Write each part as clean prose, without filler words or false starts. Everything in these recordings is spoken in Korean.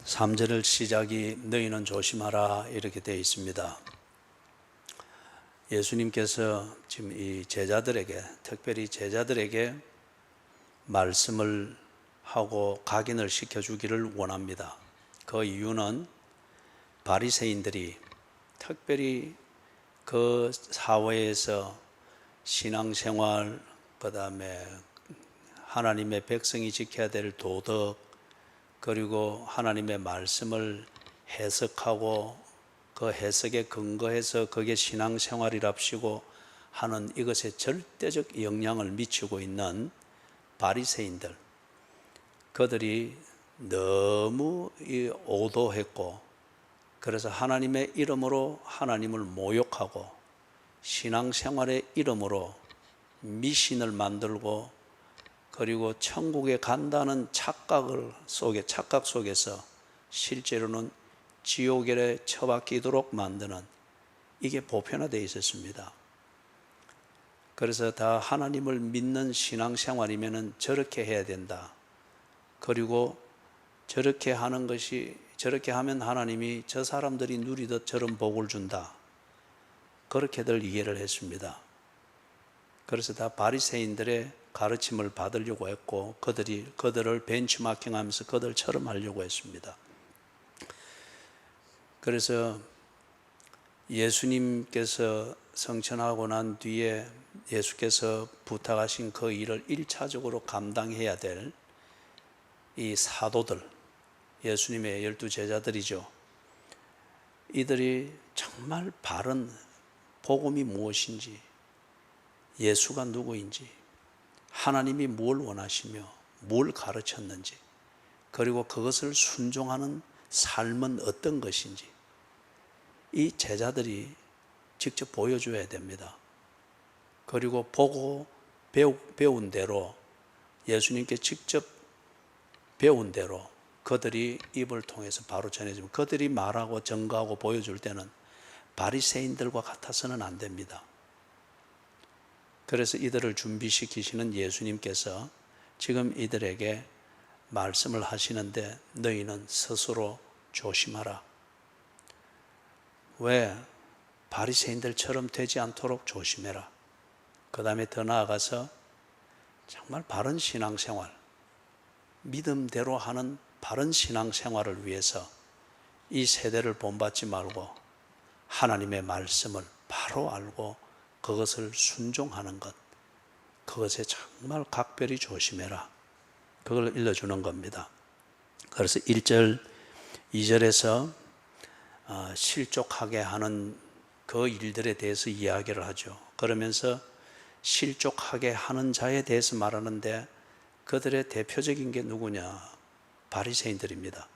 3절 시작이 너희는 조심하라 이렇게 되어 있습니다. 예수님께서 지금 이 제자들에게, 특별히 제자들에게 말씀을 하고 각인을 시켜주기를 원합니다. 그 이유는 바리새인들이 특별히 그 사회에서 신앙생활, 그 다음에 하나님의 백성이 지켜야 될 도덕, 그리고 하나님의 말씀을 해석하고 그 해석에 근거해서 그게 신앙생활이랍시고 하는 이것에 절대적 영향을 미치고 있는 바리새인들, 그들이 너무 오도했고, 그래서 하나님의 이름으로 하나님을 모욕하고 신앙생활의 이름으로 미신을 만들고, 그리고 천국에 간다는 착각 속에서 실제로는 지옥에 처박히도록 만드는, 이게 보편화되어 있었습니다. 그래서 다 하나님을 믿는 신앙생활이면 저렇게 해야 된다. 그리고 저렇게 하면 하나님이 저 사람들이 누리듯 저런 복을 준다. 그렇게들 이해를 했습니다. 그래서 다 바리새인들의 가르침을 받으려고 했고, 그들을 벤치마킹하면서 그들처럼 하려고 했습니다. 그래서 예수님께서 성천하고 난 뒤에 예수께서 부탁하신 그 일을 1차적으로 감당해야 될 이 사도들, 예수님의 12 제자들이죠. 이들이 정말 바른 복음이 무엇인지, 예수가 누구인지, 하나님이 뭘 원하시며 뭘 가르쳤는지, 그리고 그것을 순종하는 삶은 어떤 것인지 이 제자들이 직접 보여줘야 됩니다. 그리고 보고 배운 대로, 예수님께 직접 배운 대로 그들이 입을 통해서 바로 전해주면, 그들이 말하고 증거하고 보여줄 때는 바리새인들과 같아서는 안 됩니다. 그래서 이들을 준비시키시는 예수님께서 지금 이들에게 말씀을 하시는데, 너희는 스스로 조심하라. 왜? 바리새인들처럼 되지 않도록 조심해라. 그 다음에 더 나아가서 정말 바른 신앙생활, 믿음대로 하는 바른 신앙생활을 위해서 이 세대를 본받지 말고 하나님의 말씀을 바로 알고 그것을 순종하는 것, 그것에 정말 각별히 조심해라. 그걸 일러주는 겁니다. 그래서 1절, 2절에서 실족하게 하는 그 일들에 대해서 이야기를 하죠. 그러면서 실족하게 하는 자에 대해서 말하는데, 그들의 대표적인 게 누구냐? 바리새인들입니다.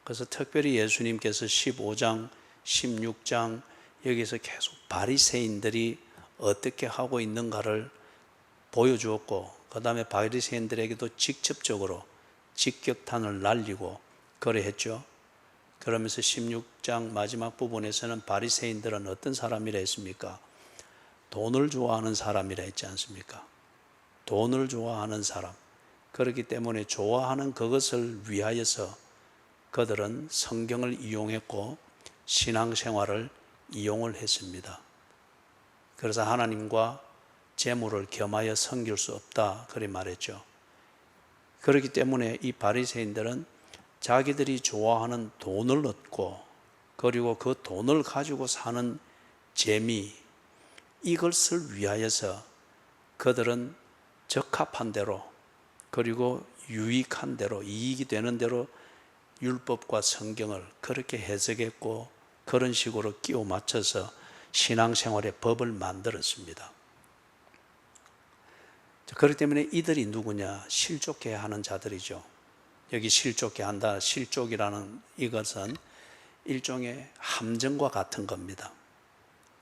그래서 특별히 예수님께서 15장, 16장 여기서 계속 바리새인들이 어떻게 하고 있는가를 보여주었고, 그 다음에 바리새인들에게도 직접적으로 직격탄을 날리고 그래했죠. 그러면서 16장 마지막 부분에서는 바리새인들은 어떤 사람이라 했습니까? 돈을 좋아하는 사람이라 했지 않습니까? 돈을 좋아하는 사람. 그렇기 때문에 좋아하는 그것을 위하여서 그들은 성경을 이용했고 신앙생활을 이용을 했습니다. 그래서 하나님과 재물을 겸하여 섬길 수 없다, 그렇게 말했죠. 그렇기 때문에 이 바리새인들은 자기들이 좋아하는 돈을 얻고, 그리고 그 돈을 가지고 사는 재미, 이것을 위하여서 그들은 적합한 대로, 그리고 유익한 대로, 이익이 되는 대로 율법과 성경을 그렇게 해석했고, 그런 식으로 끼워 맞춰서 신앙생활의 법을 만들었습니다. 그렇기 때문에 이들이 누구냐? 실족해 하는 자들이죠. 여기 실족해 한다, 실족이라는 이것은 일종의 함정과 같은 겁니다.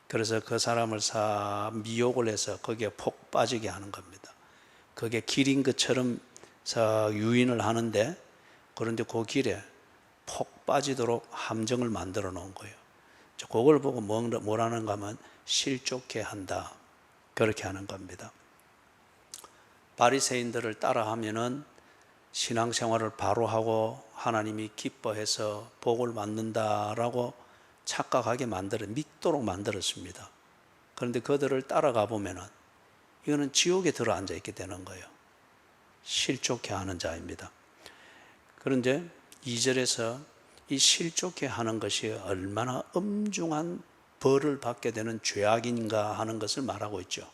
그래서 그 사람을 미혹을 해서 거기에 폭 빠지게 하는 겁니다. 그게 길인 것처럼 유인을 하는데, 그런데 그 길에 폭 빠지도록 함정을 만들어 놓은 거예요. 그걸 보고 뭐라는가 하면 실족해 한다, 그렇게 하는 겁니다. 바리새인들을 따라하면은 신앙생활을 바로 하고 하나님이 기뻐해서 복을 받는다라고 착각하게 믿도록 만들었습니다. 그런데 그들을 따라가 보면은 이거는 지옥에 들어 앉아 있게 되는 거예요. 실족해 하는 자입니다. 그런데 2절에서 이 실족해 하는 것이 얼마나 엄중한 벌을 받게 되는 죄악인가 하는 것을 말하고 있죠.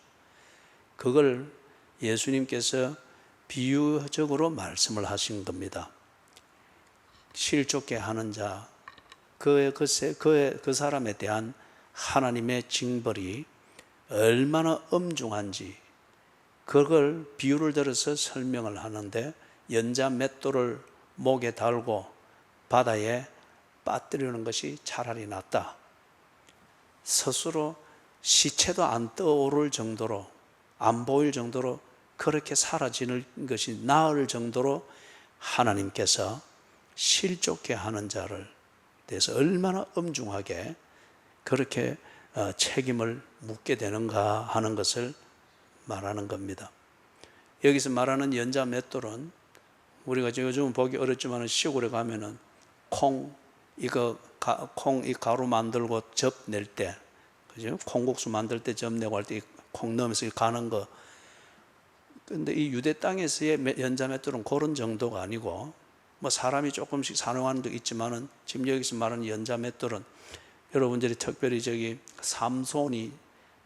그걸 예수님께서 비유적으로 말씀을 하신 겁니다. 실족해 하는 자, 그 사람에 대한 하나님의 징벌이 얼마나 엄중한지 그걸 비유를 들어서 설명을 하는데, 연자 맷돌을 목에 달고 바다에 빠뜨리는 것이 차라리 낫다. 스스로 시체도 안 떠오를 정도로, 안 보일 정도로 그렇게 사라지는 것이 나을 정도로 하나님께서 실족해 하는 자를 대해서 얼마나 엄중하게 그렇게 책임을 묻게 되는가 하는 것을 말하는 겁니다. 여기서 말하는 연자 맷돌은 우리가 요즘은 보기 어렵지만 시골에 가면은 콩 이 가루 만들고 접 낼 때, 그죠? 콩국수 만들 때 접 내고 할 때 콩 넣으면서 가는 거. 근데 이 유대 땅에서의 연자 맷돌은 그런 정도가 아니고, 뭐 사람이 조금씩 사용하는 데 있지만은 지금 여기서 말하는 연자 맷돌은 여러분들이 특별히 삼손이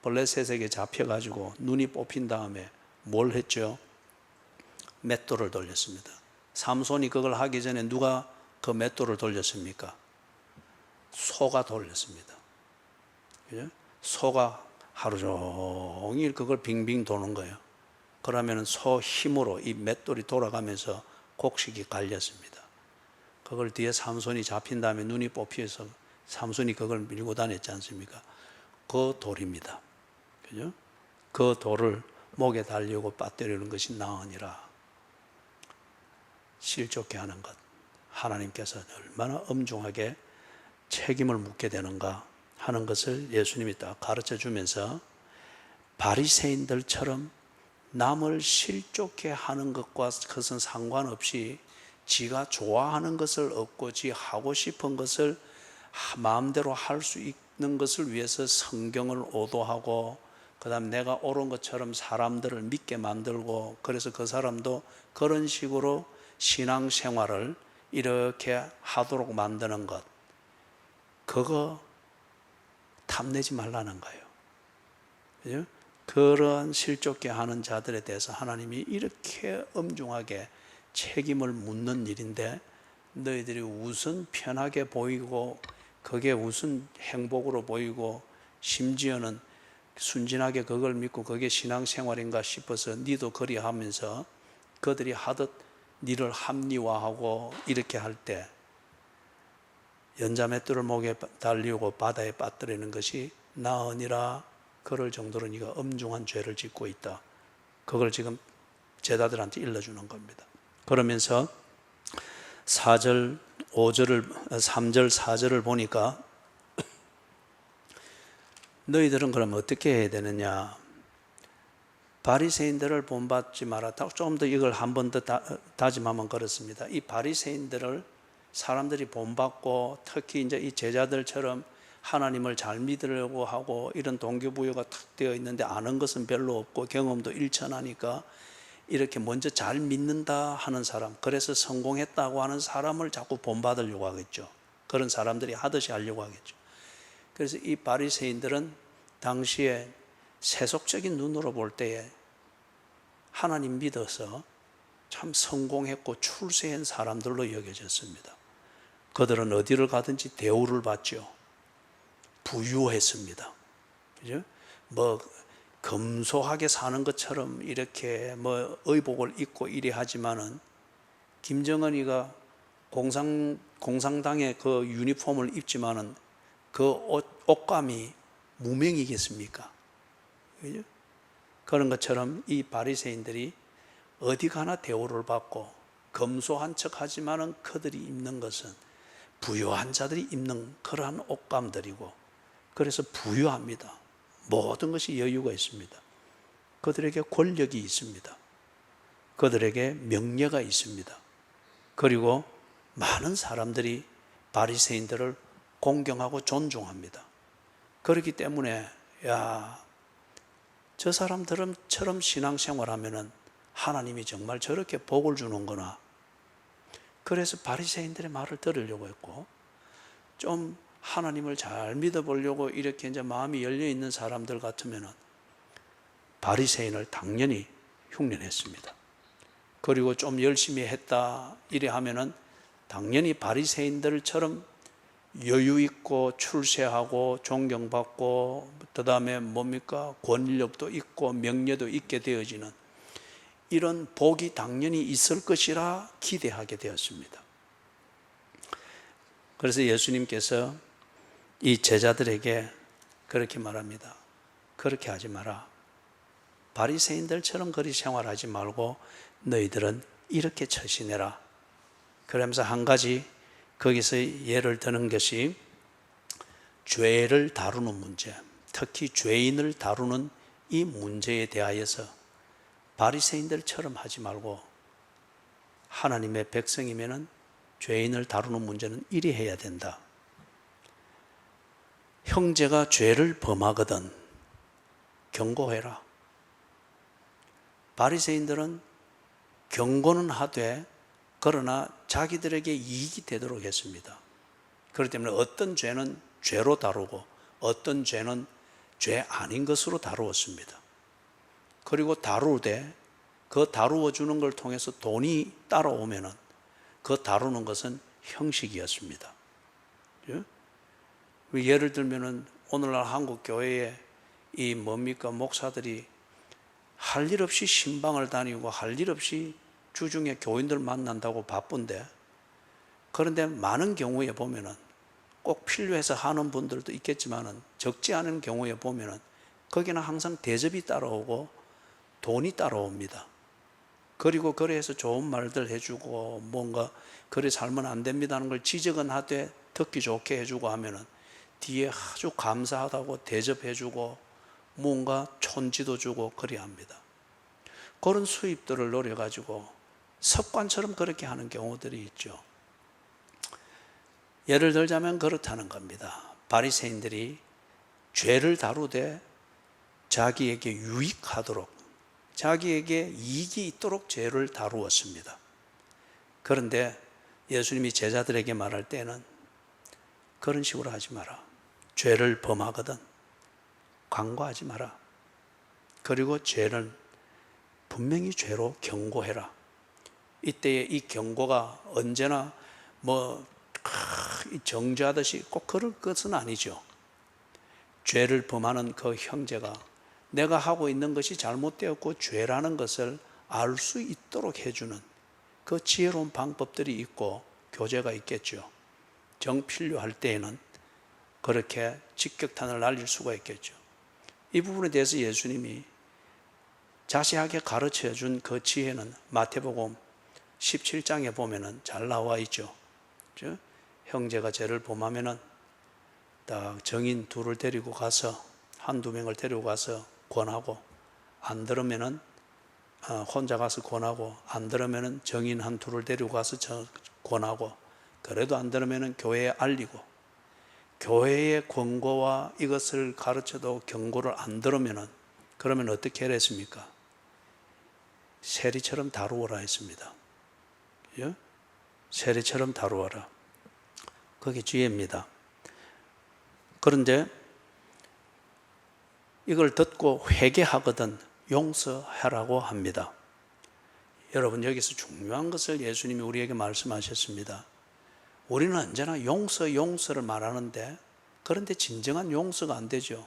블레셋에게 잡혀가지고 눈이 뽑힌 다음에 뭘 했죠? 맷돌을 돌렸습니다. 삼손이 그걸 하기 전에 누가 그 맷돌을 돌렸습니까? 소가 돌렸습니다. 그죠? 소가 하루 종일 그걸 빙빙 도는 거예요. 그러면 소 힘으로 이 맷돌이 돌아가면서 곡식이 갈렸습니다. 그걸 뒤에 삼손이 잡힌 다음에 눈이 뽑혀서 삼손이 그걸 밀고 다녔지 않습니까? 그 돌입니다. 그죠? 그 돌을 목에 달려고 빠뜨리는 것이 나으니라. 실족해 하는 것, 하나님께서 얼마나 엄중하게 책임을 묻게 되는가 하는 것을 예수님이 딱 가르쳐 주면서, 바리새인들처럼 남을 실족해 하는 것과 그것은 상관없이 지가 좋아하는 것을 얻고 지 하고 싶은 것을 마음대로 할 수 있는 것을 위해서 성경을 오도하고, 그 다음 내가 옳은 것처럼 사람들을 믿게 만들고, 그래서 그 사람도 그런 식으로 신앙생활을 이렇게 하도록 만드는 것, 그거 탐내지 말라는 거예요. 그죠? 그런 실족해 하는 자들에 대해서 하나님이 이렇게 엄중하게 책임을 묻는 일인데, 너희들이 우선 편하게 보이고 그게 우선 행복으로 보이고 심지어는 순진하게 그걸 믿고 그게 신앙생활인가 싶어서 니도 그리 하면서 그들이 하듯 니를 합리화하고 이렇게 할 때, 연자맷돌을 목에 달리고 바다에 빠뜨리는 것이 나으니라. 그럴 정도로 네가 엄중한 죄를 짓고 있다. 그걸 지금 제자들한테 일러주는 겁니다. 그러면서 3절 4절을 보니까 너희들은 그럼 어떻게 해야 되느냐? 바리새인들을 본받지 마라. 좀 더 이걸 한 번 더 다짐하면 그렇습니다. 이 바리새인들을 사람들이 본받고, 특히 이제 이 제자들처럼 하나님을 잘 믿으려고 하고 이런 동기부여가 탁 되어 있는데 아는 것은 별로 없고 경험도 일천하니까 이렇게 먼저 잘 믿는다 하는 사람, 그래서 성공했다고 하는 사람을 자꾸 본받으려고 하겠죠. 그런 사람들이 하듯이 하려고 하겠죠. 그래서 이 바리새인들은 당시에 세속적인 눈으로 볼 때에 하나님 믿어서 참 성공했고 출세한 사람들로 여겨졌습니다. 그들은 어디를 가든지 대우를 받죠. 부유했습니다. 그죠? 뭐 검소하게 사는 것처럼 이렇게 뭐 의복을 입고 이래 하지만은, 김정은이가 공산당의 그 유니폼을 입지만은 그 옷감이 무명이겠습니까? 그죠? 그런 것처럼 이 바리새인들이 어디 가나 대우를 받고 검소한 척 하지만은 그들이 입는 것은 부유한 자들이 입는 그러한 옷감들이고, 그래서 부유합니다. 모든 것이 여유가 있습니다. 그들에게 권력이 있습니다. 그들에게 명예가 있습니다. 그리고 많은 사람들이 바리새인들을 공경하고 존중합니다. 그렇기 때문에 저 사람들처럼 신앙생활하면은 하나님이 정말 저렇게 복을 주는구나. 그래서 바리새인들의 말을 들으려고 했고, 좀 하나님을 잘 믿어보려고 이렇게 이제 마음이 열려 있는 사람들 같으면은 바리새인을 당연히 흉내냈습니다. 그리고 좀 열심히 했다 이래 하면은 당연히 바리새인들처럼 여유 있고 출세하고 존경받고 그다음에 뭡니까? 권력도 있고 명예도 있게 되어지는 이런 복이 당연히 있을 것이라 기대하게 되었습니다. 그래서 예수님께서 이 제자들에게 그렇게 말합니다. 그렇게 하지 마라. 바리새인들처럼 그리 생활하지 말고 너희들은 이렇게 처신해라. 그러면서 한 가지 거기서 예를 드는 것이 죄를 다루는 문제, 특히 죄인을 다루는 이 문제에 대하여서 바리새인들처럼 하지 말고 하나님의 백성이면은 죄인을 다루는 문제는 이리 해야 된다. 형제가 죄를 범하거든 경고해라. 바리새인들은 경고는 하되 그러나 자기들에게 이익이 되도록 했습니다. 그렇기 때문에 어떤 죄는 죄로 다루고 어떤 죄는 죄 아닌 것으로 다루었습니다. 그리고 다루되 그 다루어 주는 걸 통해서 돈이 따라오면은 그 다루는 것은 형식이었습니다. 예를 들면은 오늘날 한국 교회에 이 뭡니까 목사들이 할 일 없이 신방을 다니고 할 일 없이 주중에 교인들 만난다고 바쁜데, 그런데 많은 경우에 보면은 꼭 필요해서 하는 분들도 있겠지만은 적지 않은 경우에 보면은 거기는 항상 대접이 따라오고 돈이 따라옵니다. 그리고 그래서 좋은 말들 해주고 뭔가 그래 살면 안 됩니다는 걸 지적은 하되 듣기 좋게 해주고 하면은 뒤에 아주 감사하다고 대접해주고 뭔가 촌지도 주고 그래야 합니다. 그런 수입들을 노려가지고 습관처럼 그렇게 하는 경우들이 있죠. 예를 들자면 그렇다는 겁니다. 바리새인들이 죄를 다루되 자기에게 유익하도록, 자기에게 이익이 있도록 죄를 다루었습니다. 그런데 예수님이 제자들에게 말할 때는 그런 식으로 하지 마라. 죄를 범하거든 간과하지 마라. 그리고 죄는 분명히 죄로 경고해라. 이때의 이 경고가 언제나 정죄하듯이 꼭 그럴 것은 아니죠. 죄를 범하는 그 형제가 내가 하고 있는 것이 잘못되었고 죄라는 것을 알 수 있도록 해주는 그 지혜로운 방법들이 있고 교제가 있겠죠. 정필요할 때에는 그렇게 직격탄을 날릴 수가 있겠죠. 이 부분에 대해서 예수님이 자세하게 가르쳐 준 그 지혜는 마태복음 17장에 보면은 잘 나와 있죠. 형제가 죄를 범하면은 딱 정인 둘을 데리고 가서 한두 명을 데리고 가서 권하고, 안 들으면은 혼자 가서 권하고, 안 들으면은 정인 한 둘을 데리고 가서 권하고, 그래도 안 들으면은 교회에 알리고, 교회의 권고와 이것을 가르쳐도 경고를 안 들으면은 그러면 어떻게 해야 했습니까? 세리처럼 다루어라 했습니다. 세리처럼 다루어라. 그게 지혜입니다. 그런데 이걸 듣고 회개하거든 용서하라고 합니다. 여러분, 여기서 중요한 것을 예수님이 우리에게 말씀하셨습니다. 우리는 언제나 용서를 말하는데, 그런데 진정한 용서가 안 되죠.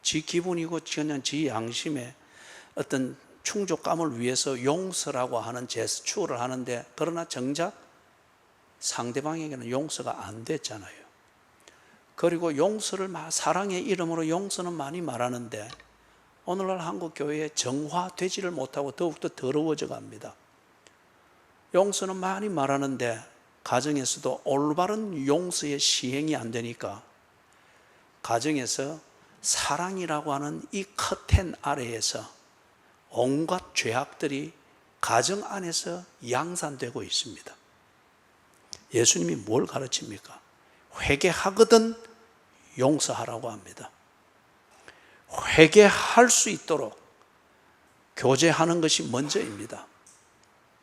지 기분이고 그냥 지 양심에 어떤 충족감을 위해서 용서라고 하는 제스처를 하는데, 그러나 정작 상대방에게는 용서가 안 됐잖아요. 그리고 용서를 사랑의 이름으로 용서는 많이 말하는데 오늘날 한국 교회에 정화되지를 못하고 더욱더 더러워져 갑니다. 용서는 많이 말하는데 가정에서도 올바른 용서의 시행이 안 되니까 가정에서 사랑이라고 하는 이 커튼 아래에서 온갖 죄악들이 가정 안에서 양산되고 있습니다. 예수님이 뭘 가르칩니까? 회개하거든 용서하라고 합니다. 회개할 수 있도록 교제하는 것이 먼저입니다.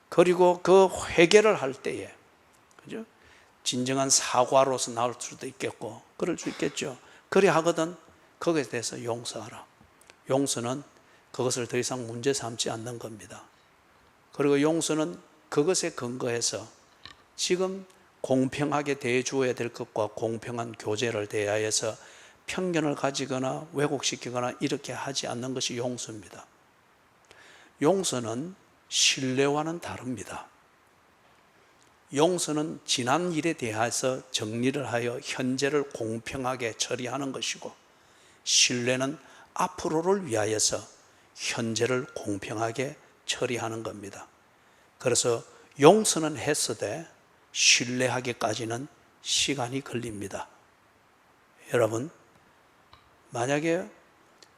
그리고 그 회개를 할 때에, 그죠? 진정한 사과로서 나올 수도 있겠고, 그럴 수 있겠죠. 그리 하거든 거기에 대해서 용서하라. 용서는 그것을 더 이상 문제 삼지 않는 겁니다. 그리고 용서는 그것에 근거해서 지금 공평하게 대해주어야 될 것과 공평한 교제를 대하여서 편견을 가지거나 왜곡시키거나 이렇게 하지 않는 것이 용서입니다. 용서는 신뢰와는 다릅니다. 용서는 지난 일에 대해서 정리를 하여 현재를 공평하게 처리하는 것이고, 신뢰는 앞으로를 위하여서 현재를 공평하게 처리하는 겁니다. 그래서 용서는 했으되 신뢰하기까지는 시간이 걸립니다. 여러분, 만약에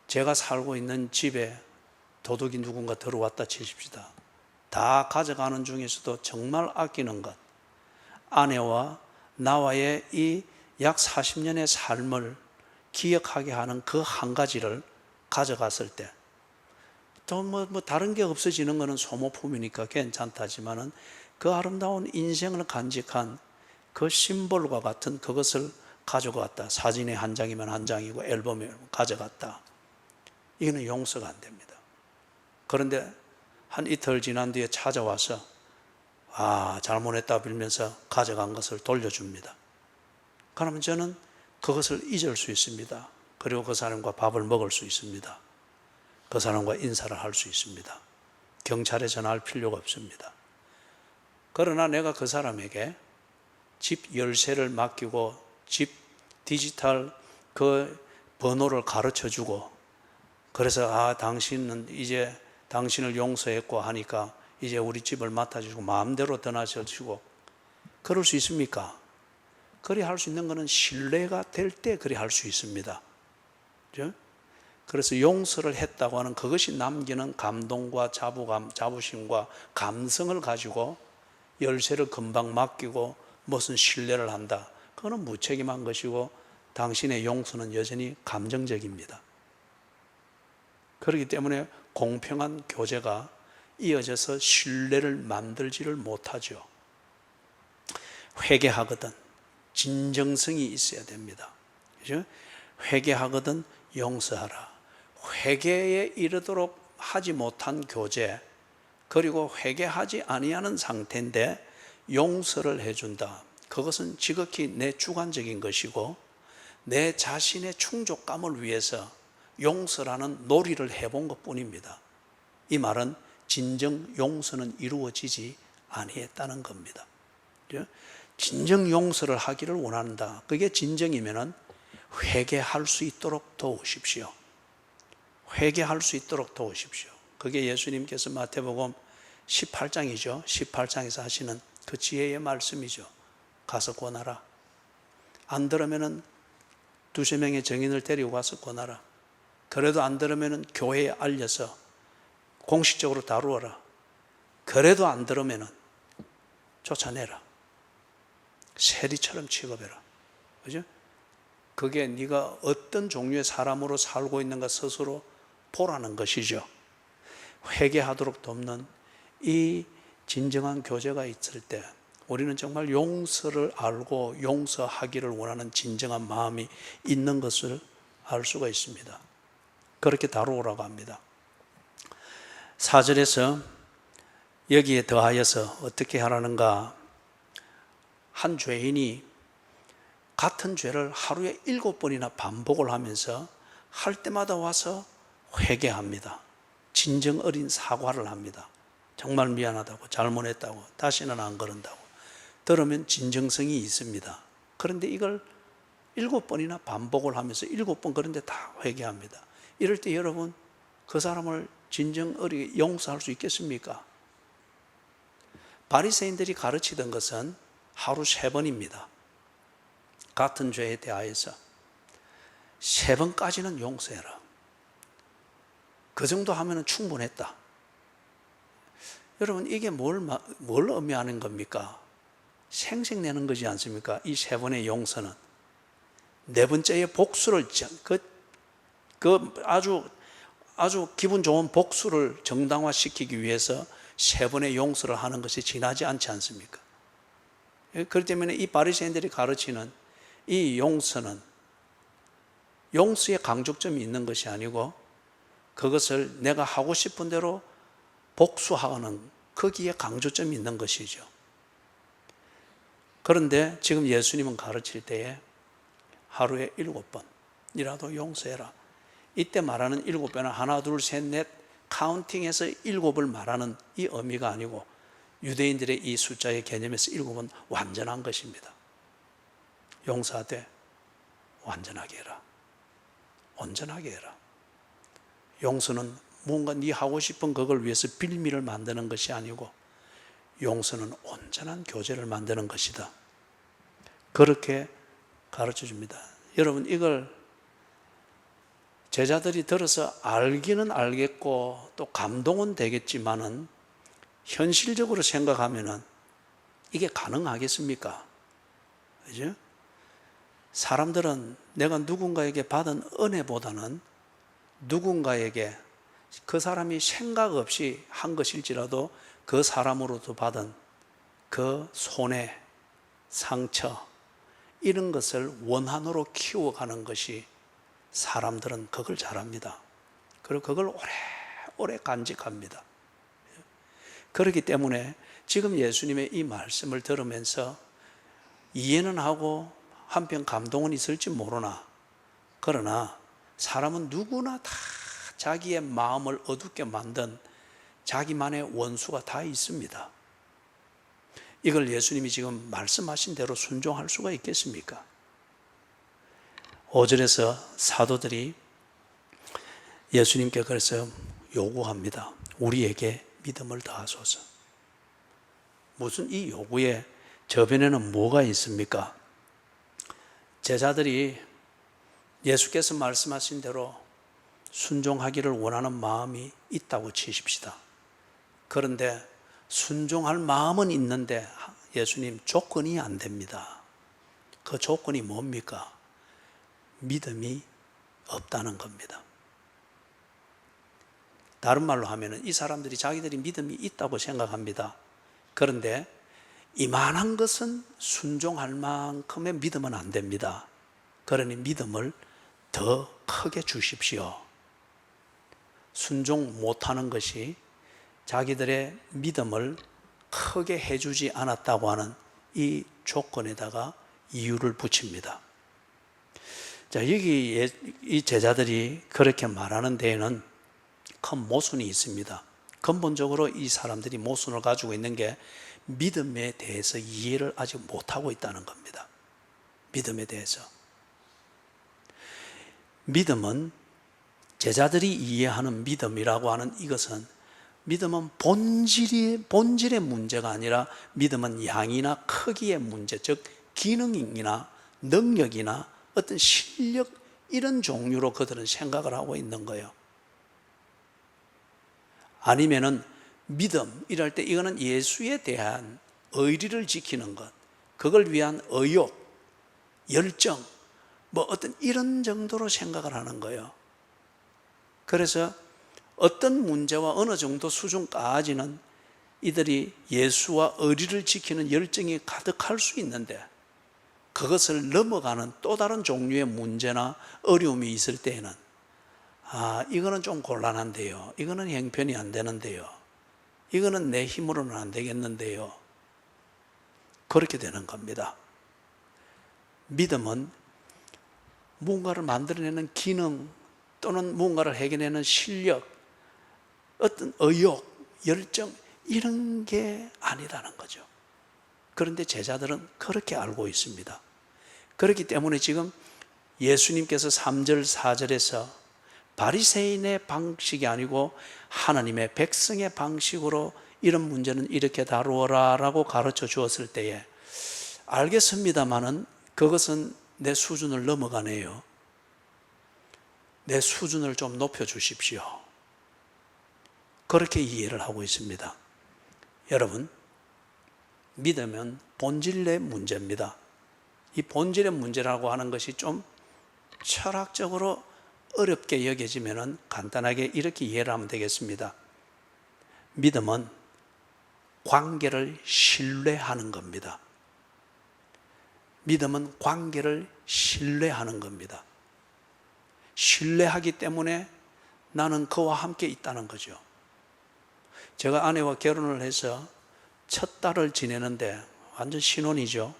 제가 살고 있는 집에 도둑이 누군가 들어왔다 치십시다. 다 가져가는 중에서도 정말 아끼는 것, 아내와 나와의 이 약 40년의 삶을 기억하게 하는 그 한 가지를 가져갔을 때, 또 다른 게 없어지는 것은 소모품이니까 괜찮다지만은 그 아름다운 인생을 간직한 그 심볼과 같은 그것을 가져갔다. 사진의 한 장이면 한 장이고 앨범에 가져갔다. 이거는 용서가 안 됩니다. 그런데 한 이틀 지난 뒤에 찾아와서 잘못했다 빌면서 가져간 것을 돌려줍니다. 그러면 저는 그것을 잊을 수 있습니다. 그리고 그 사람과 밥을 먹을 수 있습니다. 그 사람과 인사를 할 수 있습니다. 경찰에 전화할 필요가 없습니다. 그러나 내가 그 사람에게 집 열쇠를 맡기고 집 디지털 그 번호를 가르쳐주고, 그래서 당신은 이제 당신을 용서했고 하니까 이제 우리 집을 맡아주시고 마음대로 떠나셔주시고, 그럴 수 있습니까? 그리 할 수 있는 것은 신뢰가 될 때 그리 할 수 있습니다. 그렇죠? 그래서 용서를 했다고 하는 그것이 남기는 감동과 자부감, 자부심과 감성을 가지고 열쇠를 금방 맡기고 무슨 신뢰를 한다, 그거는 무책임한 것이고 당신의 용서는 여전히 감정적입니다. 그렇기 때문에 공평한 교제가 이어져서 신뢰를 만들지를 못하죠. 회개하거든 진정성이 있어야 됩니다. 그죠? 회개하거든 용서하라. 회개에 이르도록 하지 못한 교제, 그리고 회개하지 아니하는 상태인데 용서를 해준다. 그것은 지극히 내 주관적인 것이고 내 자신의 충족감을 위해서 용서라는 놀이를 해본 것뿐입니다. 이 말은 진정 용서는 이루어지지 아니했다는 겁니다. 진정 용서를 하기를 원한다. 그게 진정이면은 회개할 수 있도록 도우십시오. 회개할 수 있도록 도우십시오. 그게 예수님께서 마태복음 18장이죠. 18장에서 하시는 그 지혜의 말씀이죠. 가서 권하라. 안 들으면은 두세 명의 정인을 데리고 가서 권하라. 그래도 안 들으면은 교회에 알려서 공식적으로 다루어라. 그래도 안 들으면은 쫓아내라. 세리처럼 취급해라. 그죠? 그게 네가 어떤 종류의 사람으로 살고 있는가 스스로 보라는 것이죠. 회개하도록 돕는 이 진정한 교제가 있을 때 우리는 정말 용서를 알고 용서하기를 원하는 진정한 마음이 있는 것을 알 수가 있습니다. 그렇게 다루오라고 합니다. 4절에서 여기에 더하여서 어떻게 하라는가? 한 죄인이 같은 죄를 하루에 7번이나 반복을 하면서 할 때마다 와서 회개합니다. 진정 어린 사과를 합니다. 정말 미안하다고, 잘못했다고, 다시는 안 그런다고. 들으면 진정성이 있습니다. 그런데 이걸 7번이나 반복을 하면서 7번 그런데 다 회개합니다. 이럴 때 여러분, 그 사람을 진정 어리게 용서할 수 있겠습니까? 바리새인들이 가르치던 것은 하루 3번입니다. 같은 죄에 대하여서 3번까지는 용서해라. 그 정도 하면 충분했다. 여러분, 이게 뭘 의미하는 겁니까? 생색내는 거지 않습니까? 이 세 번의 용서는 네 번째의 복수를 아주 기분 좋은 복수를 정당화시키기 위해서 세 번의 용서를 하는 것이 지나지 않지 않습니까? 그렇기 때문에 이 바리새인들이 가르치는 이 용서는 용서에 강조점이 있는 것이 아니고 그것을 내가 하고 싶은 대로 복수하는 거기에 강조점이 있는 것이죠. 그런데 지금 예수님은 가르칠 때에 하루에 7번이라도 용서해라. 이때 말하는 7번은 하나, 둘, 셋, 넷 카운팅해서 7을 말하는 이 의미가 아니고 유대인들의 이 숫자의 개념에서 7은 완전한 것입니다. 용서하되 완전하게 해라. 온전하게 해라. 용서는 뭔가 네 하고 싶은 그걸 위해서 빌미를 만드는 것이 아니고 용서는 온전한 교제를 만드는 것이다. 그렇게 가르쳐 줍니다. 여러분, 이걸 제자들이 들어서 알기는 알겠고 또 감동은 되겠지만은 현실적으로 생각하면은 이게 가능하겠습니까? 그죠? 사람들은 내가 누군가에게 받은 은혜보다는 누군가에게 그 사람이 생각 없이 한 것일지라도 그 사람으로부터 받은 그 손해, 상처, 이런 것을 원한으로 키워가는 것이 사람들은 그걸 잘합니다. 그리고 그걸 오래오래 간직합니다. 그렇기 때문에 지금 예수님의 이 말씀을 들으면서 이해는 하고 한편 감동은 있을지 모르나, 그러나 사람은 누구나 다 자기의 마음을 어둡게 만든 자기만의 원수가 다 있습니다. 이걸 예수님이 지금 말씀하신 대로 순종할 수가 있겠습니까? 5절에서 사도들이 예수님께 그래서 요구합니다. 우리에게 믿음을 더하소서. 무슨 이 요구의 저변에는 뭐가 있습니까? 제자들이 예수께서 말씀하신 대로 순종하기를 원하는 마음이 있다고 치십시다. 그런데 순종할 마음은 있는데 예수님 조건이 안 됩니다. 그 조건이 뭡니까? 믿음이 없다는 겁니다. 다른 말로 하면 이 사람들이 자기들이 믿음이 있다고 생각합니다. 그런데 이만한 것은 순종할 만큼의 믿음은 안 됩니다. 그러니 믿음을 더 크게 주십시오. 순종 못하는 것이 자기들의 믿음을 크게 해주지 않았다고 하는 이 조건에다가 이유를 붙입니다. 자, 여기 이 제자들이 그렇게 말하는 데에는 큰 모순이 있습니다. 근본적으로 이 사람들이 모순을 가지고 있는 게 믿음에 대해서 이해를 아직 못하고 있다는 겁니다. 믿음에 대해서. 믿음은 제자들이 이해하는 믿음이라고 하는 이것은 믿음은 본질의 문제가 아니라 믿음은 양이나 크기의 문제, 즉 기능이나 능력이나 어떤 실력 이런 종류로 그들은 생각을 하고 있는 거예요. 아니면은 믿음 이럴 때 이거는 예수에 대한 의리를 지키는 것, 그걸 위한 의욕, 열정, 뭐 어떤 이런 정도로 생각을 하는 거예요. 그래서 어떤 문제와 어느 정도 수준까지는 이들이 예수와 의리를 지키는 열정이 가득할 수 있는데 그것을 넘어가는 또 다른 종류의 문제나 어려움이 있을 때에는 이거는 좀 곤란한데요. 이거는 형편이 안 되는데요. 이거는 내 힘으로는 안 되겠는데요. 그렇게 되는 겁니다. 믿음은 무언가를 만들어내는 기능 또는 무언가를 해결해내는 실력, 어떤 의욕, 열정 이런 게 아니라는 거죠. 그런데 제자들은 그렇게 알고 있습니다. 그렇기 때문에 지금 예수님께서 3절, 4절에서 바리새인의 방식이 아니고 하나님의 백성의 방식으로 이런 문제는 이렇게 다루어라 라고 가르쳐 주었을 때에 알겠습니다마는 그것은 내 수준을 넘어가네요. 내 수준을 좀 높여 주십시오. 그렇게 이해를 하고 있습니다. 여러분, 믿음은 본질의 문제입니다. 이 본질의 문제라고 하는 것이 좀 철학적으로 어렵게 여겨지면 간단하게 이렇게 이해를 하면 되겠습니다. 믿음은 관계를 신뢰하는 겁니다. 믿음은 관계를 신뢰하는 겁니다. 신뢰하기 때문에 나는 그와 함께 있다는 거죠. 제가 아내와 결혼을 해서 첫 달을 지내는데 완전 신혼이죠.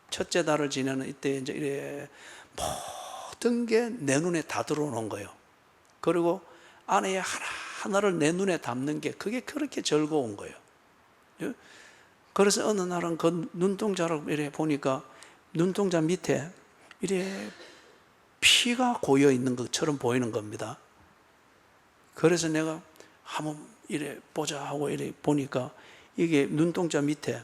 첫째 달을 지내는 이때 이제 이래 모든 게 내 눈에 다 들어오는 거예요. 그리고 아내의 하나하나를 내 눈에 담는 게 그게 그렇게 즐거운 거예요. 그래서 어느 날은 그 눈동자를 이래 보니까 눈동자 밑에 이래 피가 고여 있는 것처럼 보이는 겁니다. 그래서 내가 한번 이래 보자 하고 이래 보니까 이게 눈동자 밑에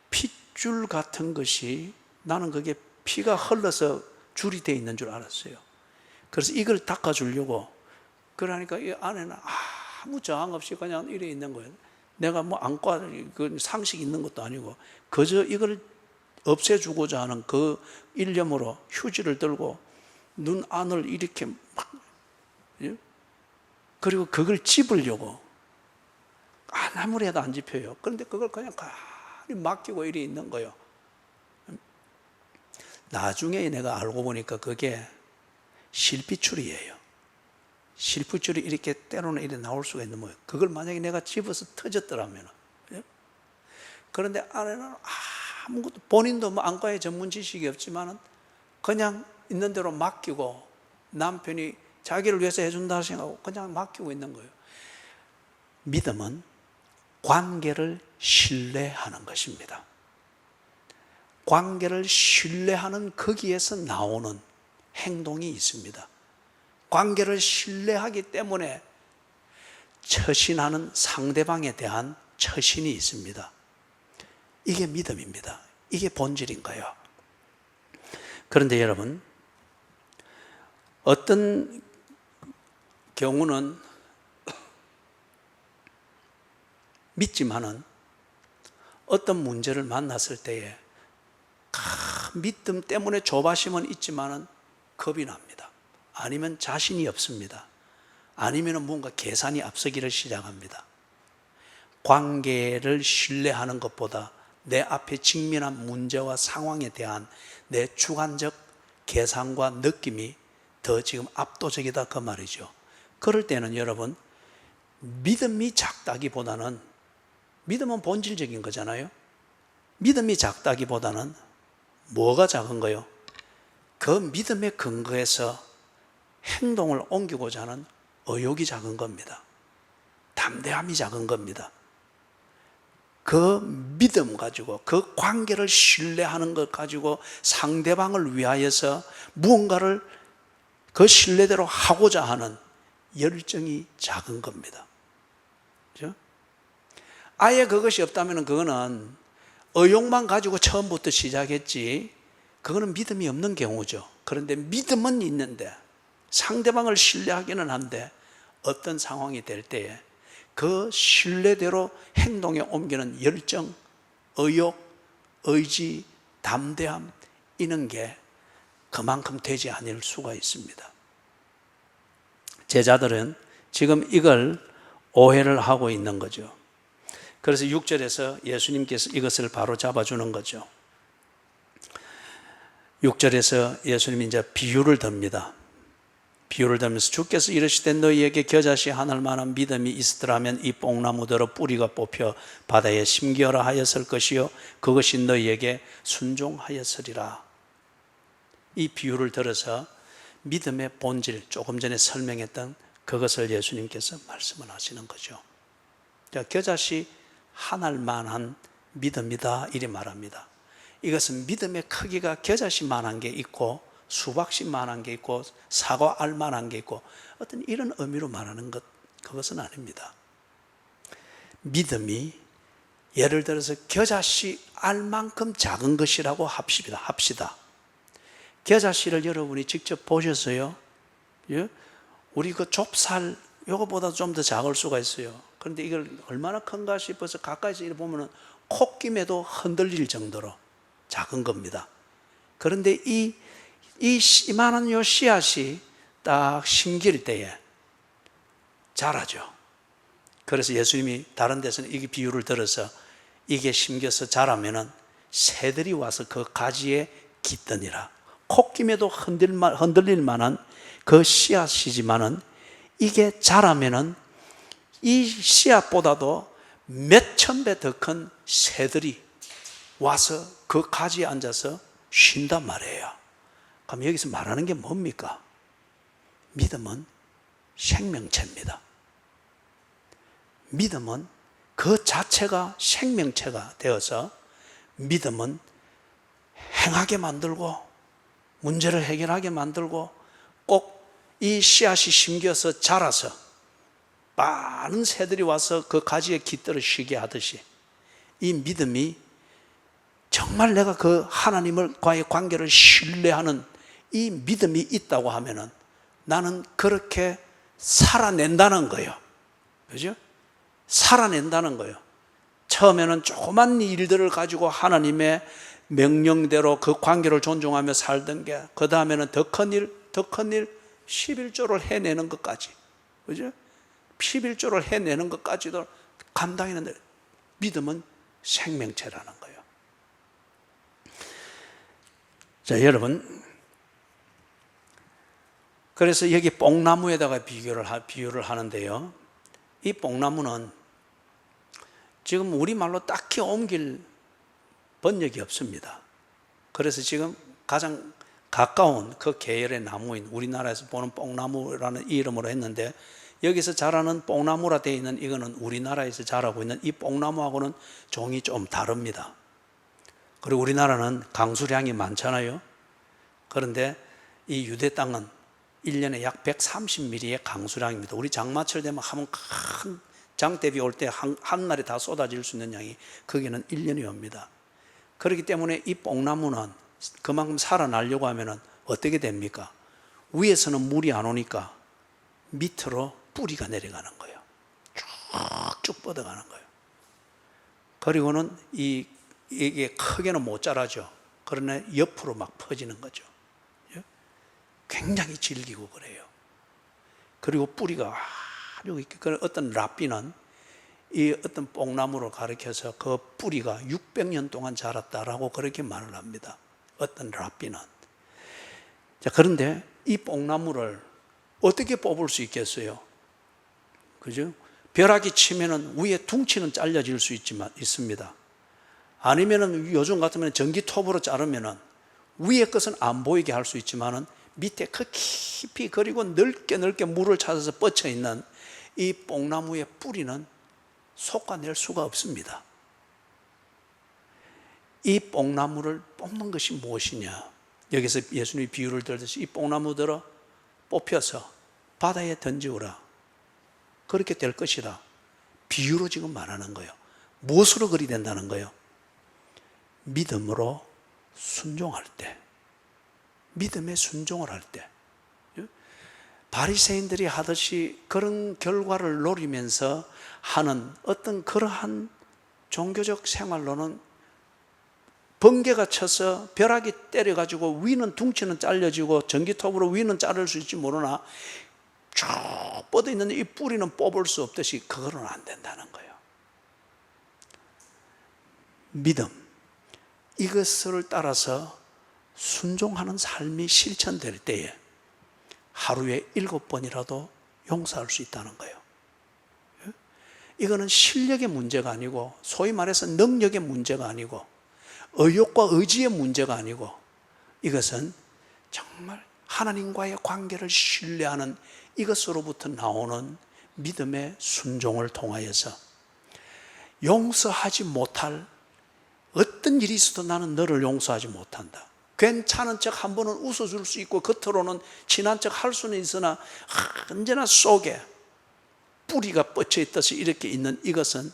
핏줄 같은 것이 나는 그게 피가 흘러서 줄이 되어 있는 줄 알았어요. 그래서 이걸 닦아주려고 그러니까 이 안에는 아무 저항 없이 그냥 이래 있는 거예요. 내가 뭐 안과 그 상식 있는 것도 아니고 그저 이걸 없애주고자 하는 그 일념으로 휴지를 들고 눈 안을 이렇게 막 그리고 그걸 찝으려고 아무리 해도 안 집혀요. 그런데 그걸 그냥 가만히 맡기고 이래 있는 거예요. 나중에 내가 알고 보니까 그게 실핏줄이에요. 실핏줄이 이렇게 때로는 이렇게 나올 수가 있는 거예요. 그걸 만약에 내가 집어서 터졌더라면. 그런데 아내는 아무것도 본인도 뭐 안과의 전문 지식이 없지만은 그냥 있는 대로 맡기고 남편이 자기를 위해서 해준다 생각하고 그냥 맡기고 있는 거예요. 믿음은 관계를 신뢰하는 것입니다. 관계를 신뢰하는 거기에서 나오는 행동이 있습니다. 관계를 신뢰하기 때문에 처신하는 상대방에 대한 처신이 있습니다. 이게 믿음입니다. 이게 본질인 거예요. 그런데 여러분, 어떤 경우는 믿지만은 어떤 문제를 만났을 때에 믿음 때문에 조바심은 있지만은 겁이 납니다. 아니면 자신이 없습니다. 아니면 뭔가 계산이 앞서기를 시작합니다. 관계를 신뢰하는 것보다 내 앞에 직면한 문제와 상황에 대한 내 주관적 계산과 느낌이 더 지금 압도적이다 그 말이죠. 그럴 때는 여러분, 믿음이 작다기보다는 믿음은 본질적인 거잖아요. 믿음이 작다기보다는 뭐가 작은 거요? 그 믿음의 근거에서 행동을 옮기고자 하는 의욕이 작은 겁니다. 담대함이 작은 겁니다. 그 믿음 가지고 그 관계를 신뢰하는 것 가지고 상대방을 위하여서 무언가를 그 신뢰대로 하고자 하는 열정이 작은 겁니다. 그렇죠? 아예 그것이 없다면 그거는 의욕만 가지고 처음부터 시작했지 그거는 믿음이 없는 경우죠. 그런데 믿음은 있는데 상대방을 신뢰하기는 한데 어떤 상황이 될 때에 그 신뢰대로 행동에 옮기는 열정, 의욕, 의지, 담대함 이런 게 그만큼 되지 않을 수가 있습니다. 제자들은 지금 이걸 오해를 하고 있는 거죠. 그래서 6절에서 예수님께서 이것을 바로 잡아주는 거죠. 6절에서 예수님이 이제 비유를 듭니다. 비유를 들면서 주께서 이르시되 너희에게 겨자씨 하늘만한 믿음이 있으더라면 이 뽕나무대로 뿌리가 뽑혀 바다에 심기어라 하였을 것이요 그것이 너희에게 순종하였으리라. 이 비유를 들어서 믿음의 본질 조금 전에 설명했던 그것을 예수님께서 말씀을 하시는 거죠. 겨자씨 하늘만한 믿음이다 이리 말합니다. 이것은 믿음의 크기가 겨자씨만한 게 있고 수박씨만한 게 있고 사과 알만한 게 있고 어떤 이런 의미로 말하는 것 그것은 아닙니다. 믿음이 예를 들어서 겨자씨 알만큼 작은 것이라고 합시다. 겨자씨를 여러분이 직접 보셨어요? 예? 우리 그 좁쌀 요거보다 좀 더 작을 수가 있어요. 그런데 이걸 얼마나 큰가 싶어서 가까이서 이렇게 보면은 콧김에도 흔들릴 정도로 작은 겁니다. 그런데 이만한 요 씨앗이 딱 심길 때에 자라죠. 그래서 예수님이 다른 데서는 이 비유를 들어서 이게 심겨서 자라면은 새들이 와서 그 가지에 깃드니라. 콧김에도 흔들릴 만한 그 씨앗이지만은 이게 자라면은 이 씨앗보다도 몇천 배 더 큰 새들이 와서 그 가지에 앉아서 쉰단 말이에요. 그럼 여기서 말하는 게 뭡니까? 믿음은 생명체입니다. 믿음은 그 자체가 생명체가 되어서 믿음은 행하게 만들고 문제를 해결하게 만들고 꼭 이 씨앗이 심겨서 자라서 많은 새들이 와서 그 가지에 깃들어 쉬게 하듯이 이 믿음이 정말 내가 그 하나님과의 관계를 신뢰하는 이 믿음이 있다고 하면은 나는 그렇게 살아낸다는 거예요. 그죠? 살아낸다는 거예요. 처음에는 조그만 일들을 가지고 하나님의 명령대로 그 관계를 존중하며 살던 게, 그 다음에는 더 큰 일, 11조를 해내는 것까지. 그죠? 11조를 해내는 것까지도 감당했는데, 믿음은 생명체라는 거예요. 자, 여러분. 그래서 여기 뽕나무에다가 비유를 하는데요. 이 뽕나무는 지금 우리말로 딱히 옮길 번역이 없습니다. 그래서 지금 가장 가까운 그 계열의 나무인, 우리나라에서 보는 뽕나무라는 이름으로 했는데, 여기서 자라는 뽕나무라 되어 있는 이거는 우리나라에서 자라고 있는 이 뽕나무하고는 종이 좀 다릅니다. 그리고 우리나라는 강수량이 많잖아요. 그런데 이 유대 땅은 1년에 약 130mm의 강수량입니다. 우리 장마철 되면 큰 장대비 올 때 한 날에 다 쏟아질 수 있는 양이 거기는 1년이 옵니다. 그렇기 때문에 이 뽕나무는 그만큼 살아나려고 하면 어떻게 됩니까? 위에서는 물이 안 오니까 밑으로 뿌리가 내려가는 거예요. 쭉쭉 뻗어가는 거예요. 그리고는 이게 크게는 못 자라죠. 그러나 옆으로 막 퍼지는 거죠. 굉장히 질기고 그래요. 그리고 뿌리가 아주 어떤 랍비는 이 어떤 뽕나무를 가리켜서 그 뿌리가 600년 동안 자랐다라고 그렇게 말을 합니다. 어떤 랍비는. 자, 그런데 이 뽕나무를 어떻게 뽑을 수 있겠어요? 그죠? 벼락이 치면은 위에 둥치는 잘려질 수 있습니다. 아니면은 요즘 같으면 전기톱으로 자르면은 위에 것은 안 보이게 할 수 있지만은 밑에 그 깊이 그리고 넓게 물을 찾아서 뻗쳐 있는 이 뽕나무의 뿌리는 솎아낼 수가 없습니다. 이 뽕나무를 뽑는 것이 무엇이냐? 여기서 예수님이 비유를 들듯이 이 뽕나무들을 뽑혀서 바다에 던지우라. 그렇게 될 것이다. 비유로 지금 말하는 거예요. 무엇으로 그리 된다는 거예요? 믿음으로 순종할 때, 믿음에 순종을 할 때, 바리새인들이 하듯이 그런 결과를 노리면서 하는 어떤 그러한 종교적 생활로는 번개가 쳐서 벼락이 때려가지고 위는 둥치는 잘려지고 전기톱으로 위는 자를 수 있지 모르나 쭉 뻗어 있는 이 뿌리는 뽑을 수 없듯이 그거는 안 된다는 거예요. 믿음, 이것을 따라서 순종하는 삶이 실천될 때에 하루에 7번이라도 용서할 수 있다는 거예요. 이거는 실력의 문제가 아니고, 소위 말해서 능력의 문제가 아니고, 의욕과 의지의 문제가 아니고, 이것은 정말 하나님과의 관계를 신뢰하는 이것으로부터 나오는 믿음의 순종을 통하여서 용서하지 못할 어떤 일이 있어도 나는 너를 용서하지 못한다. 괜찮은 척 한 번은 웃어줄 수 있고 겉으로는 친한 척 할 수는 있으나 언제나 속에 뿌리가 뻗쳐 있듯이 이렇게 있는 이것은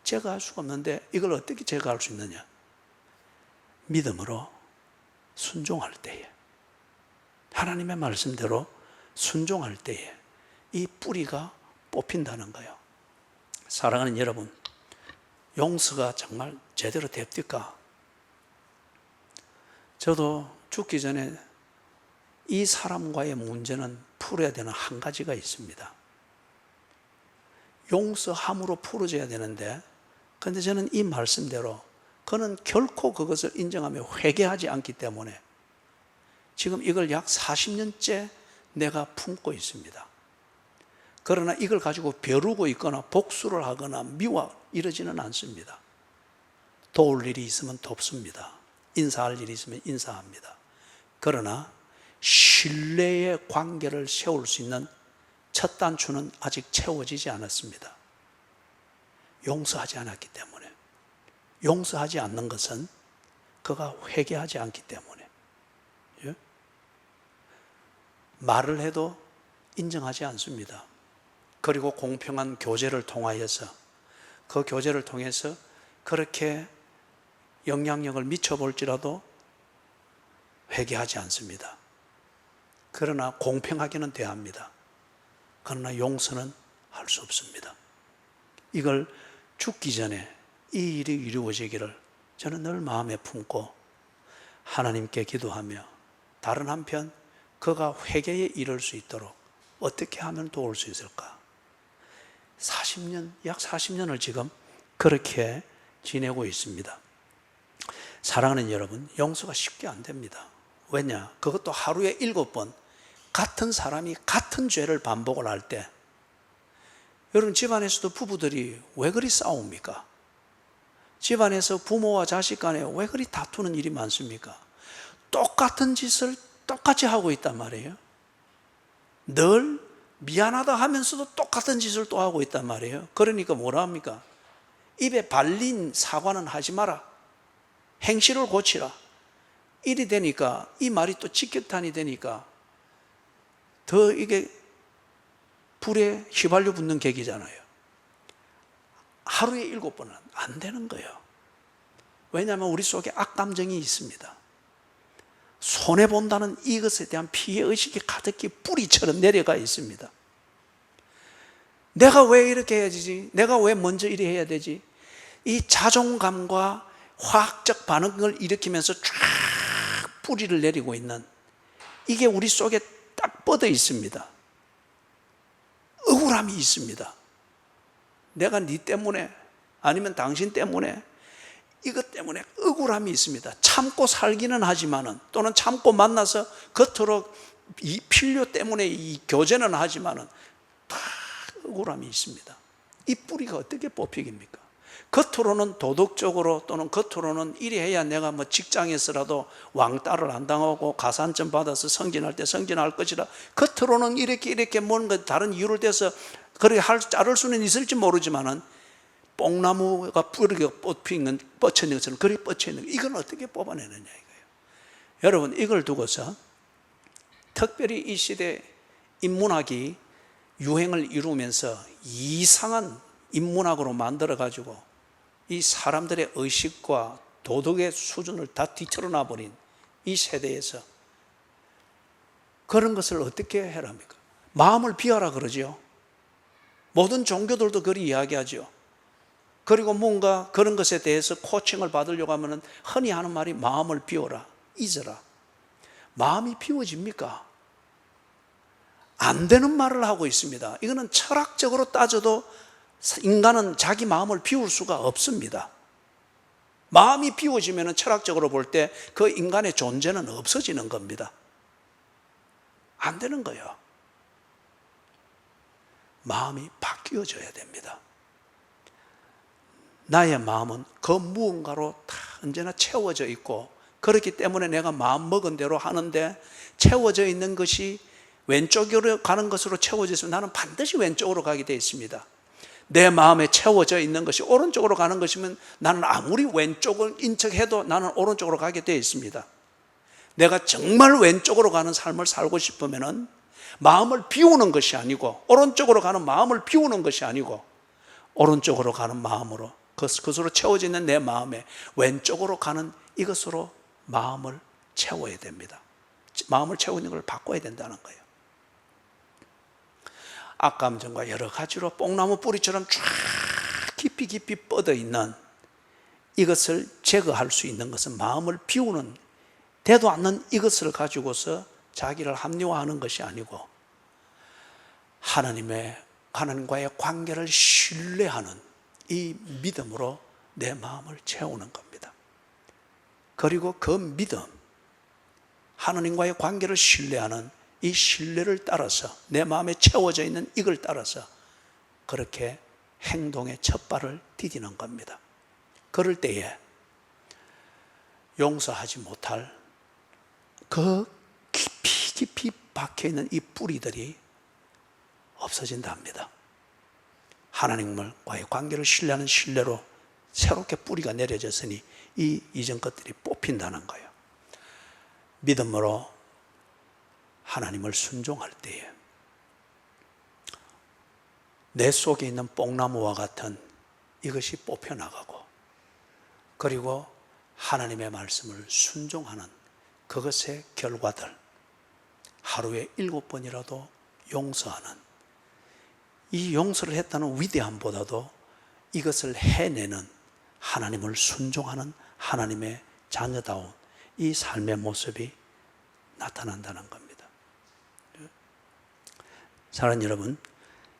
제거할 수가 없는데, 이걸 어떻게 제거할 수 있느냐? 믿음으로 순종할 때에, 하나님의 말씀대로 순종할 때에 이 뿌리가 뽑힌다는 거예요. 사랑하는 여러분, 용서가 정말 제대로 됩니까? 저도 죽기 전에 이 사람과의 문제는 풀어야 되는 한 가지가 있습니다. 용서함으로 풀어져야 되는데, 그런데 저는 이 말씀대로 그는 결코 그것을 인정하며 회개하지 않기 때문에 지금 이걸 약 40년째 내가 품고 있습니다. 그러나 이걸 가지고 벼르고 있거나 복수를 하거나 미워 이러지는 않습니다. 도울 일이 있으면 돕습니다. 인사할 일이 있으면 인사합니다. 그러나 신뢰의 관계를 세울 수 있는 첫 단추는 아직 채워지지 않았습니다. 용서하지 않았기 때문에. 용서하지 않는 것은 그가 회개하지 않기 때문에. 예? 말을 해도 인정하지 않습니다. 그리고 공평한 교제를 통하여서 그 교제를 통해서 그렇게 영향력을 미쳐볼지라도 회개하지 않습니다. 그러나 공평하게는 대합니다. 그러나 용서는 할 수 없습니다. 이걸 죽기 전에 이 일이 이루어지기를 저는 늘 마음에 품고 하나님께 기도하며 다른 한편 그가 회개에 이를 수 있도록 어떻게 하면 도울 수 있을까? 40년, 약 40년을 지금 그렇게 지내고 있습니다. 사랑하는 여러분, 용서가 쉽게 안 됩니다. 왜냐? 그것도 하루에 7번 같은 사람이 같은 죄를 반복을 할 때, 여러분 집안에서도 부부들이 왜 그리 싸웁니까? 집안에서 부모와 자식 간에 왜 그리 다투는 일이 많습니까? 똑같은 짓을 똑같이 하고 있단 말이에요. 늘 미안하다 하면서도 똑같은 짓을 또 하고 있단 말이에요. 그러니까 뭐라 합니까? 입에 발린 사과는 하지 마라. 행실을 고치라. 일이 되니까 이 말이 또 직격탄이 되니까 더 이게 불에 휘발유 붙는 객이잖아요. 하루에 7번은 안 되는 거예요. 왜냐하면 우리 속에 악감정이 있습니다. 손해본다는 이것에 대한 피해의식이 가득히 뿌리처럼 내려가 있습니다. 내가 왜 이렇게 해야 되지? 내가 왜 먼저 이래 해야 되지? 이 자존감과 화학적 반응을 일으키면서 쫙 뿌리를 내리고 있는, 이게 우리 속에 딱 뻗어 있습니다. 억울함이 있습니다. 내가 네 때문에 아니면 당신 때문에, 이것 때문에 억울함이 있습니다. 참고 살기는 하지만은, 또는 참고 만나서 겉으로 이 필요 때문에 이 교제는 하지만은 다 억울함이 있습니다. 이 뿌리가 어떻게 뽑히깁니까? 겉으로는 도덕적으로 또는 겉으로는 이래 해야 내가 뭐 직장에서라도 왕따를 안 당하고 가산점 받아서 승진할 때 승진할 것이라, 겉으로는 이렇게 뭔가 다른 이유를 대서 그렇게 자를 수는 있을지 모르지만은 뽕나무가 뿌리가 뻗치는 것처럼 그리 뻗쳐 있는 거, 이건 어떻게 뽑아내느냐 이거예요. 여러분, 이걸 두고서 특별히 이 시대 인문학이 유행을 이루면서 이상한 인문학으로 만들어 가지고 이 사람들의 의식과 도덕의 수준을 다 뒤틀어놔 버린 이 세대에서 그런 것을 어떻게 해랍니까? 마음을 비워라 그러죠. 모든 종교들도 그리 이야기하죠. 그리고 뭔가 그런 것에 대해서 코칭을 받으려고 하면 흔히 하는 말이 마음을 비워라, 잊어라. 마음이 비워집니까? 안 되는 말을 하고 있습니다. 이거는 철학적으로 따져도 인간은 자기 마음을 비울 수가 없습니다. 마음이 비워지면 철학적으로 볼 때 그 인간의 존재는 없어지는 겁니다. 안 되는 거예요. 마음이 바뀌어져야 됩니다. 나의 마음은 그 무언가로 다 언제나 채워져 있고, 그렇기 때문에 내가 마음 먹은 대로 하는데, 채워져 있는 것이 왼쪽으로 가는 것으로 채워져 있으면 나는 반드시 왼쪽으로 가게 되어 있습니다. 내 마음에 채워져 있는 것이 오른쪽으로 가는 것이면 나는 아무리 왼쪽을 인척해도 나는 오른쪽으로 가게 되어 있습니다. 내가 정말 왼쪽으로 가는 삶을 살고 싶으면은 마음을 비우는 것이 아니고, 오른쪽으로 가는 마음을 비우는 것이 아니고, 오른쪽으로 가는 마음으로, 그것으로 채워져 있는 내 마음에 왼쪽으로 가는 이것으로 마음을 채워야 됩니다. 마음을 채우는 걸 바꿔야 된다는 거예요. 악감정과 여러 가지로 뽕나무 뿌리처럼 쫙 깊이 뻗어 있는 이것을 제거할 수 있는 것은 마음을 비우는 되도 않는 이것을 가지고서 자기를 합리화하는 것이 아니고 하나님과의 관계를 신뢰하는 이 믿음으로 내 마음을 채우는 겁니다. 그리고 그 믿음, 하나님과의 관계를 신뢰하는 이 신뢰를 따라서 내 마음에 채워져 있는 이걸 따라서 그렇게 행동의 첫 발을 디디는 겁니다. 그럴 때에 용서하지 못할 그 깊이 박혀있는 이 뿌리들이 없어진답니다. 하나님과의 관계를 신뢰하는 신뢰로 새롭게 뿌리가 내려졌으니 이 이전 것들이 뽑힌다는 거예요. 믿음으로 하나님을 순종할 때에 내 속에 있는 뽕나무와 같은 이것이 뽑혀나가고 그리고 하나님의 말씀을 순종하는 그것의 결과들, 하루에 7번이라도 용서하는 이 용서를 했다는 위대함보다도 이것을 해내는 하나님을 순종하는 하나님의 자녀다운 이 삶의 모습이 나타난다는 겁니다. 사랑하는 여러분,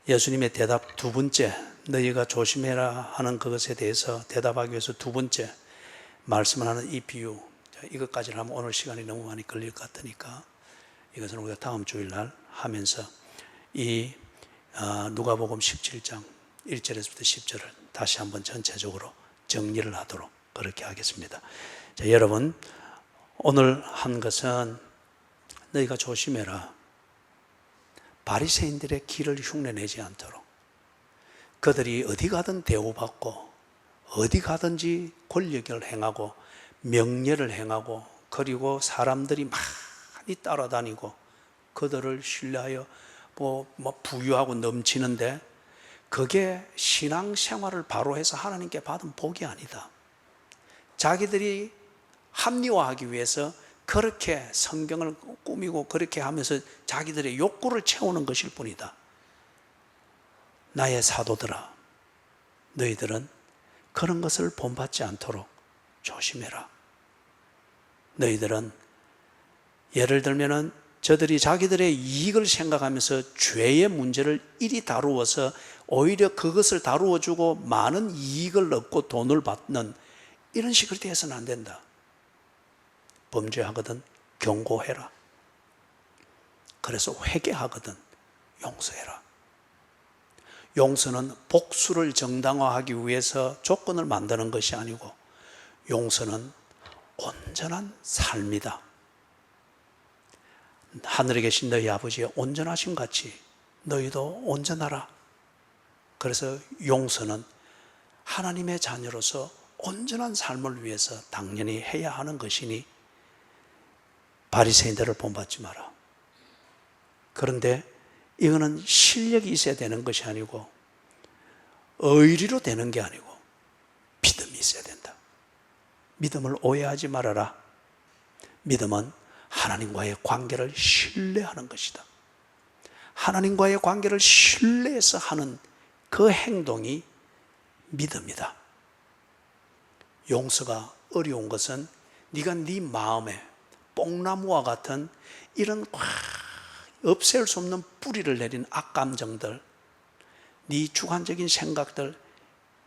예수님의 대답 두 번째, 너희가 조심해라 하는 그것에 대해서 대답하기 위해서 두 번째 말씀을 하는 이 비유, 이것까지는 하면 오늘 시간이 너무 많이 걸릴 것 같으니까 이것은 우리가 다음 주일날 하면서 이 누가복음 17장 1절에서부터 10절을 다시 한번 전체적으로 정리를 하도록 그렇게 하겠습니다. 자, 여러분, 오늘 한 것은 너희가 조심해라. 바리새인들의 길을 흉내내지 않도록 그들이 어디 가든 대우받고 어디 가든지 권력을 행하고 명예를 행하고 그리고 사람들이 많이 따라다니고 그들을 신뢰하여 부유하고 넘치는데 그게 신앙생활을 바로 해서 하나님께 받은 복이 아니다. 자기들이 합리화하기 위해서 그렇게 성경을 꾸미고 그렇게 하면서 자기들의 욕구를 채우는 것일 뿐이다. 나의 사도들아, 너희들은 그런 것을 본받지 않도록 조심해라. 너희들은 예를 들면은 저들이 자기들의 이익을 생각하면서 죄의 문제를 이리 다루어서 오히려 그것을 다루어주고 많은 이익을 얻고 돈을 받는 이런 식으로 해서는 안 된다. 범죄하거든 경고해라. 그래서 회개하거든 용서해라. 용서는 복수를 정당화하기 위해서 조건을 만드는 것이 아니고 용서는 온전한 삶이다. 하늘에 계신 너희 아버지의 온전하심 같이 너희도 온전하라. 그래서 용서는 하나님의 자녀로서 온전한 삶을 위해서 당연히 해야 하는 것이니 바리새인들을 본받지 마라. 그런데 이거는 실력이 있어야 되는 것이 아니고 의리로 되는 게 아니고 믿음이 있어야 된다. 믿음을 오해하지 말아라. 믿음은 하나님과의 관계를 신뢰하는 것이다. 하나님과의 관계를 신뢰해서 하는 그 행동이 믿음이다. 용서가 어려운 것은 네가 네 마음에 뽕나무와 같은 이런 없앨 수 없는 뿌리를 내린 악감정들, 네 주관적인 생각들,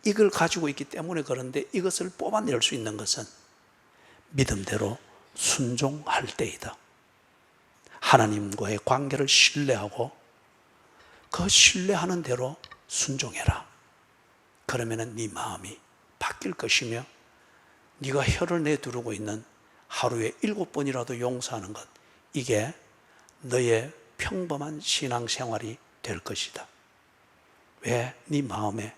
이걸 가지고 있기 때문에 그런데 이것을 뽑아낼 수 있는 것은 믿음대로 순종할 때이다. 하나님과의 관계를 신뢰하고 그 신뢰하는 대로 순종해라. 그러면 네 마음이 바뀔 것이며 네가 혀를 내두르고 있는 하루에 7번이라도 용서하는 것, 이게 너의 평범한 신앙생활이 될 것이다. 왜? 네 마음에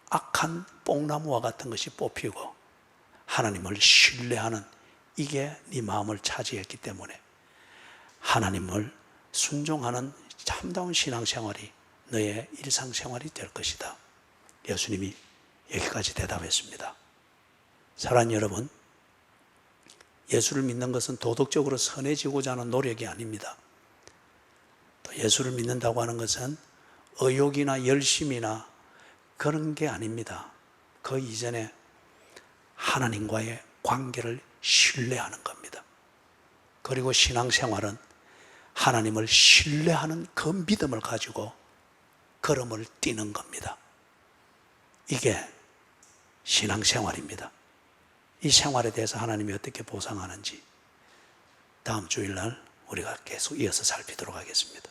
악한 뽕나무와 같은 것이 뽑히고 하나님을 신뢰하는 이게 네 마음을 차지했기 때문에 하나님을 순종하는 참다운 신앙생활이 너의 일상생활이 될 것이다. 예수님이 여기까지 대답했습니다. 사랑하는 여러분, 예수를 믿는 것은 도덕적으로 선해지고자 하는 노력이 아닙니다. 또 예수를 믿는다고 하는 것은 의욕이나 열심이나 그런 게 아닙니다. 그 이전에 하나님과의 관계를 신뢰하는 겁니다. 그리고 신앙생활은 하나님을 신뢰하는 그 믿음을 가지고 걸음을 뛰는 겁니다. 이게 신앙생활입니다. 이 생활에 대해서 하나님이 어떻게 보상하는지 다음 주일날 우리가 계속 이어서 살피도록 하겠습니다.